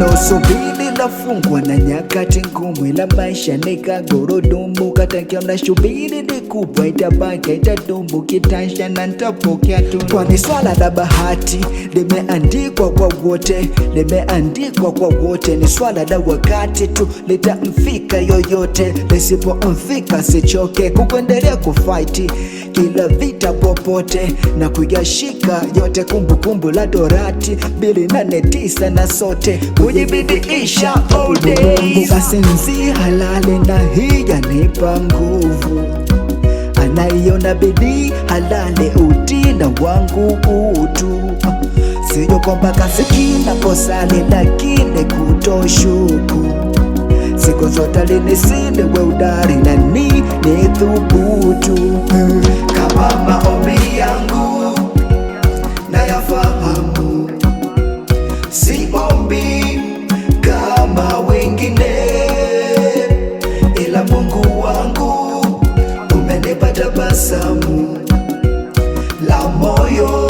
wanaosubiri lafungwa na nyakati ngumu, ila maisha ni kagurudumu. Katakia mnashubiri ni kubwa, itabaki itadumu, kitasha na nitapokea tu. Kwani swala la bahati limeandikwa kwa wote, limeandikwa kwa wote. Ni swala la wakati tu, litamfika yoyote. Lisipomfika sichoke kuendelea kufight kila vita popote na kuyashika yote. Kumbukumbu la Torati 2:8-9 na sote kujibidiisha all days. Kasenzi halali na hii yanipa nguvu, anaiona bidii halali utina wangu utu. Siyo kwamba kasikina posali lakini kutoshuku, siku zote linisinde we udari na ni thubutu. Kama maombi yangu na yafahamu, siombi kama wengine, ila Mungu wangu umenipa tabasamu la moyo.